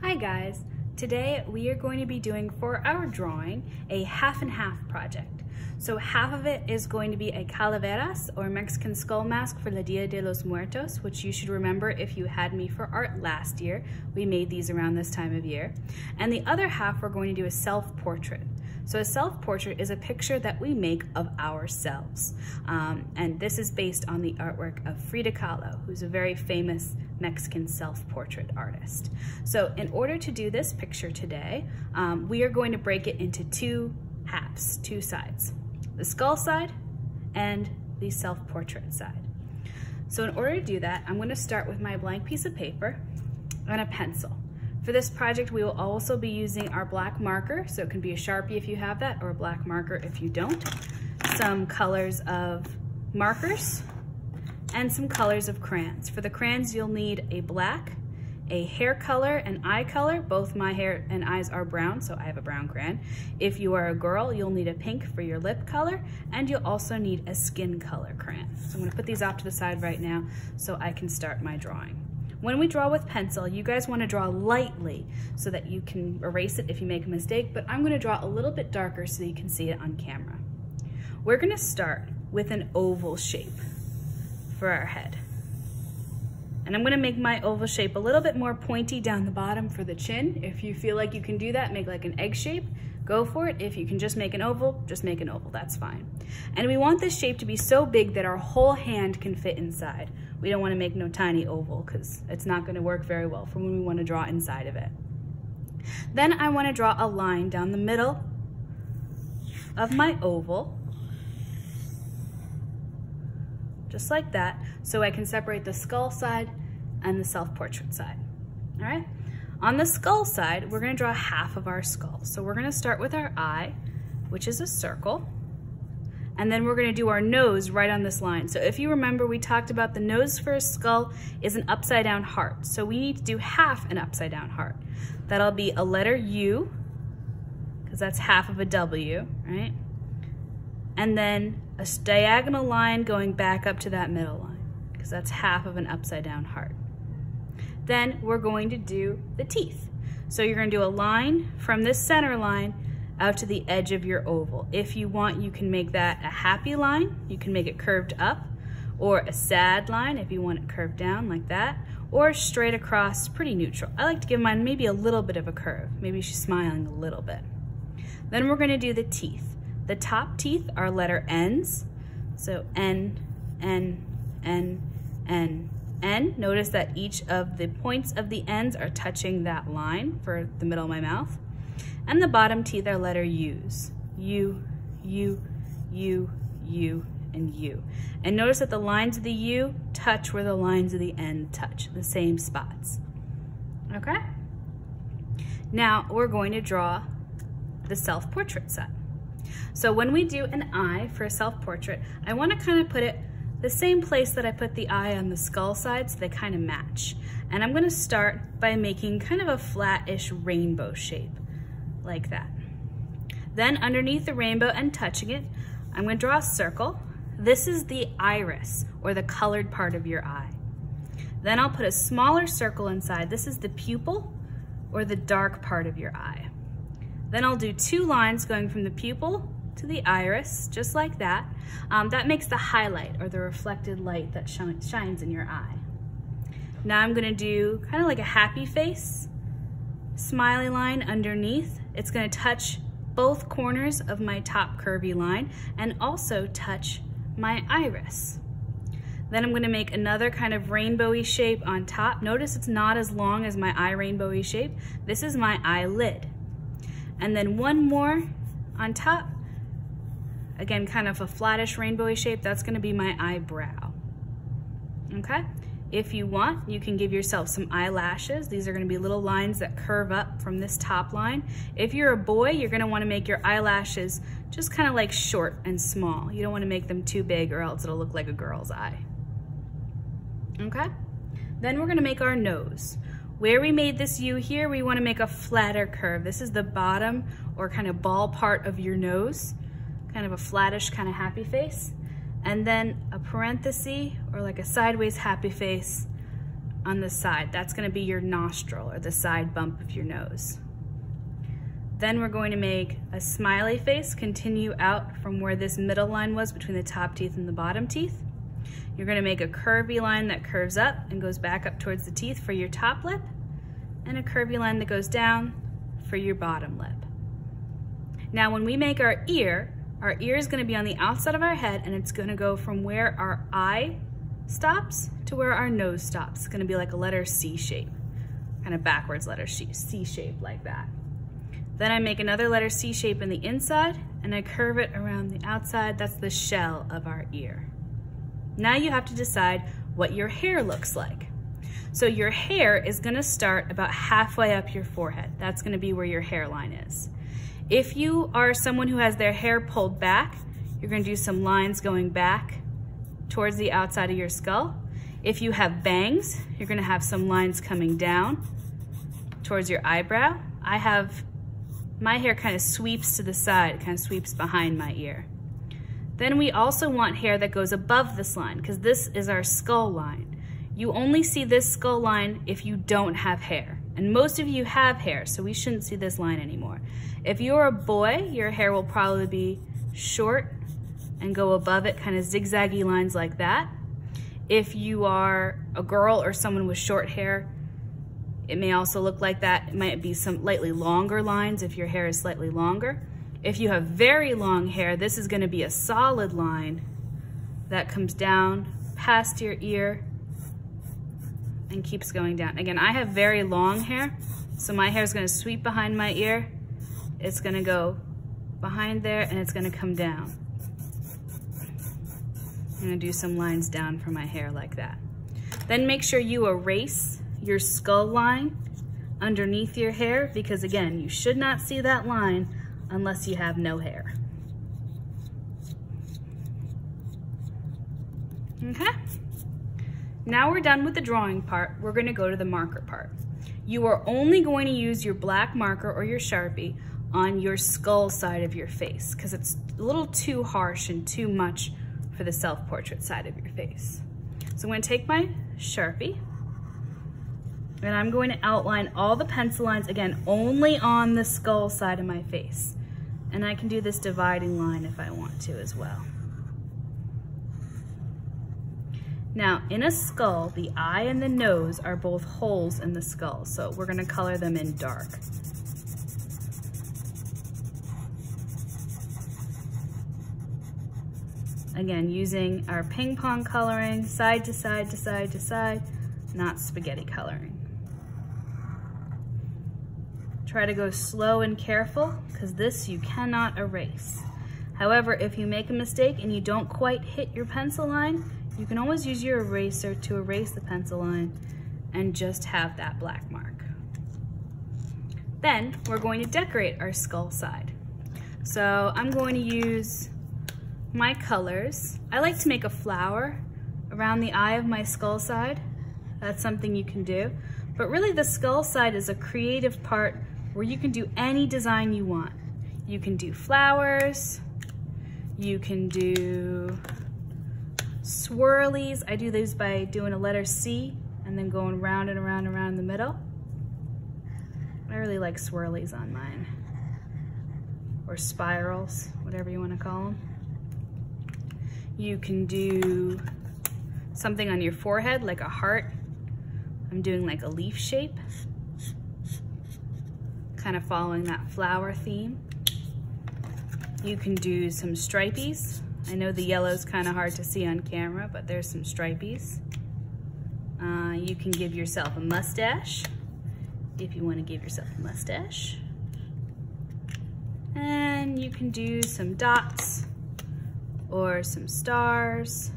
Hi guys, today we are going to be doing for our drawing a half and half project. So half of it is going to be a Calaveras or Mexican skull mask for the Dia de los Muertos, which you should remember if you had me for art last year. We made these around this time of year. And the other half we're going to do a self-portrait. So a self-portrait is a picture that we make of ourselves. And this is based on the artwork of Frida Kahlo, who's a very famous Mexican self-portrait artist. So in order to do this picture today, we are going to break it into two halves, two sides. The skull side and the self-portrait side. So in order to do that, I'm going to start with my blank piece of paper and a pencil. For this project, we will also be using our black marker, so it can be a Sharpie if you have that, or a black marker if you don't. Some colors of markers, and some colors of crayons. For the crayons, you'll need a black, a hair color, and eye color. Both my hair and eyes are brown, so I have a brown crayon. If you are a girl, you'll need a pink for your lip color, and you'll also need a skin color crayon. So I'm gonna put these off to the side right now so I can start my drawing. When we draw with pencil, you guys want to draw lightly so that you can erase it if you make a mistake, but I'm going to draw a little bit darker so that you can see it on camera. We're going to start with an oval shape for our head. And I'm going to make my oval shape a little bit more pointy down the bottom for the chin. If you feel like you can do that, make like an egg shape, go for it. If you can just make an oval, that's fine. And we want this shape to be so big that our whole hand can fit inside. We don't want to make no tiny oval because it's not going to work very well for when we want to draw inside of it. Then I want to draw a line down the middle of my oval, just like that, so I can separate the skull side and the self-portrait side. All right? On the skull side, we're going to draw half of our skull. So we're going to start with our eye, which is a circle. And then we're going to do our nose right on this line. So if you remember, we talked about the nose for a skull is an upside down heart. So we need to do half an upside down heart. That'll be a letter U, because that's half of a W, right? And then a diagonal line going back up to that middle line, because that's half of an upside down heart. Then we're going to do the teeth. So you're going to do a line from this center line out to the edge of your oval. If you want, you can make that a happy line. You can make it curved up, or a sad line if you want it curved down like that, or straight across, pretty neutral. I like to give mine maybe a little bit of a curve. Maybe she's smiling a little bit. Then we're going to do the teeth. The top teeth are letter N's. So N, N, N, N, N. Notice that each of the points of the N's are touching that line for the middle of my mouth. And the bottom teeth are letter U's. U, U, U, U, and U. And notice that the lines of the U touch where the lines of the N touch, the same spots. Okay? Now we're going to draw the self-portrait side. So when we do an eye for a self-portrait, I want to kind of put it the same place that I put the eye on the skull side so they kind of match. And I'm going to start by making kind of a flat-ish rainbow shape, like that. Then underneath the rainbow and touching it, I'm going to draw a circle. This is the iris, or the colored part of your eye. Then I'll put a smaller circle inside. This is the pupil, or the dark part of your eye. Then I'll do two lines going from the pupil to the iris, just like that. That makes the highlight, or the reflected light that shines in your eye. Now I'm going to do kind of like a happy face, smiley line underneath. It's going to touch both corners of my top curvy line and also touch my iris. Then I'm going to make another kind of rainbowy shape on top. Notice it's not as long as my eye rainbowy shape. This is my eyelid. And then one more on top. Again, kind of a flattish rainbowy shape. That's going to be my eyebrow. Okay? If you want, you can give yourself some eyelashes. These are going to be little lines that curve up from this top line. If you're a boy, you're going to want to make your eyelashes just kind of like short and small. You don't want to make them too big or else it'll look like a girl's eye. Okay? Then we're going to make our nose. Where we made this U here, we want to make a flatter curve. This is the bottom or kind of ball part of your nose. Kind of a flattish, kind of happy face. And then a parenthesis or like a sideways happy face on the side. That's gonna be your nostril or the side bump of your nose. Then we're going to make a smiley face, continue out from where this middle line was between the top teeth and the bottom teeth. You're gonna make a curvy line that curves up and goes back up towards the teeth for your top lip, and a curvy line that goes down for your bottom lip. Now when we make our ear is gonna be on the outside of our head, and it's gonna go from where our eye stops to where our nose stops. It's gonna be like a letter C shape, kind of backwards letter C shape like that. Then I make another letter C shape in the inside, and I curve it around the outside. That's the shell of our ear. Now you have to decide what your hair looks like. So your hair is gonna start about halfway up your forehead. That's gonna be where your hairline is. If you are someone who has their hair pulled back, you're gonna do some lines going back towards the outside of your skull. If you have bangs, you're gonna have some lines coming down towards your eyebrow. My hair kind of sweeps to the side, kind of sweeps behind my ear. Then we also want hair that goes above this line, because this is our skull line. You only see this skull line if you don't have hair. And most of you have hair, so we shouldn't see this line anymore. If you're a boy, your hair will probably be short and go above it, kind of zigzaggy lines like that. If you are a girl or someone with short hair, it may also look like that. It might be some slightly longer lines if your hair is slightly longer. If you have very long hair, this is gonna be a solid line that comes down past your ear and keeps going down. Again, I have very long hair, so my hair is gonna sweep behind my ear. It's gonna go behind there and it's gonna come down. I'm gonna do some lines down for my hair like that. Then make sure you erase your skull line underneath your hair, because again, you should not see that line unless you have no hair. Okay? Now we're done with the drawing part. We're gonna go to the marker part. You are only going to use your black marker or your Sharpie on your skull side of your face, because it's a little too harsh and too much for the self-portrait side of your face. So I'm gonna take my Sharpie, and I'm going to outline all the pencil lines, again, only on the skull side of my face. And I can do this dividing line if I want to as well. Now, in a skull, the eye and the nose are both holes in the skull, so we're gonna color them in dark. Again, using our ping pong coloring, side to side to side to side, not spaghetti coloring. Try to go slow and careful, because this you cannot erase. However, if you make a mistake and you don't quite hit your pencil line, you can always use your eraser to erase the pencil line and just have that black mark. Then we're going to decorate our skull side. So I'm going to use my colors. I like to make a flower around the eye of my skull side. That's something you can do. But really the skull side is a creative part where you can do any design you want. You can do flowers, you can do swirlies. I do these by doing a letter C and then going round and around and around in the middle. I really like swirlies on mine. Or spirals, whatever you want to call them. You can do something on your forehead like a heart. I'm doing like a leaf shape, kind of following that flower theme. You can do some stripies. I know the yellow's kind of hard to see on camera, but there's some stripies. You can give yourself a mustache, if you want to give yourself a mustache. And you can do some dots or some stars.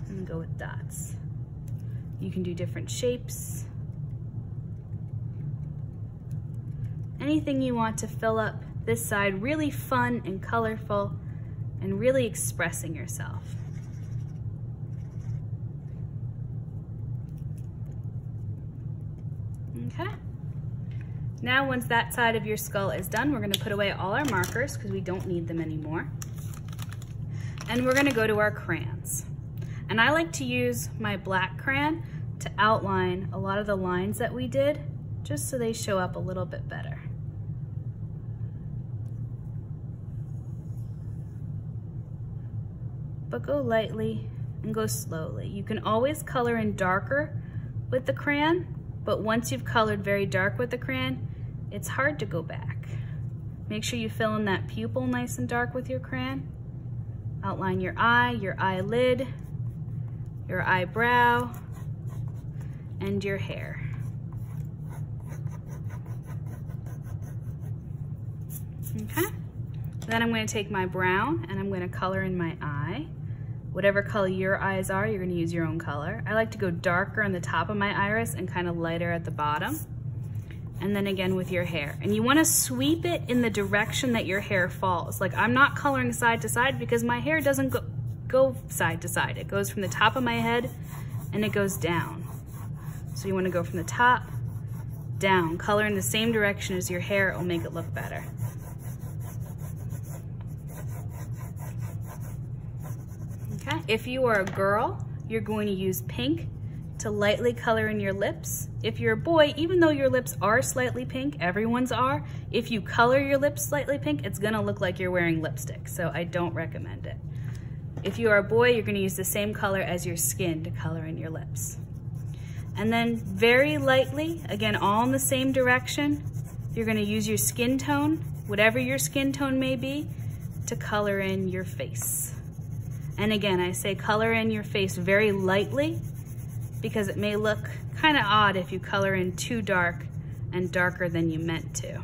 And go with dots. You can do different shapes. Anything you want to fill up this side really fun and colorful and really expressing yourself. Okay. Now once that side of your skull is done, we're gonna put away all our markers because we don't need them anymore. And we're gonna go to our crayons. And I like to use my black crayon to outline a lot of the lines that we did, just so they show up a little bit better. But go lightly and go slowly. You can always color in darker with the crayon, but once you've colored very dark with the crayon, it's hard to go back. Make sure you fill in that pupil nice and dark with your crayon. Outline your eye, your eyelid, your eyebrow, and your hair. Okay, then I'm going to take my brown and I'm going to color in my eye. Whatever color your eyes are, you're going to use your own color. I like to go darker on the top of my iris and kind of lighter at the bottom. And then again with your hair. And you want to sweep it in the direction that your hair falls. Like, I'm not coloring side to side because my hair doesn't go side to side. It goes from the top of my head and it goes down. So you want to go from the top down. Color in the same direction as your hair. It will make it look better. Okay. If you are a girl, you're going to use pink to lightly color in your lips. If you're a boy, even though your lips are slightly pink, everyone's are, if you color your lips slightly pink, it's gonna look like you're wearing lipstick, so I don't recommend it. If you are a boy, you're gonna use the same color as your skin to color in your lips. And then very lightly, again, all in the same direction, you're gonna use your skin tone, whatever your skin tone may be, to color in your face. And again, I say color in your face very lightly because it may look kind of odd if you color in too dark and darker than you meant to.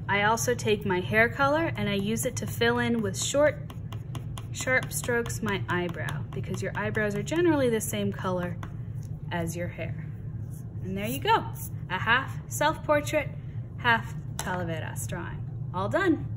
I also take my hair color and I use it to fill in with short, sharp strokes my eyebrow because your eyebrows are generally the same color as your hair. And there you go, a half self-portrait, half Calaveras drawing. All done.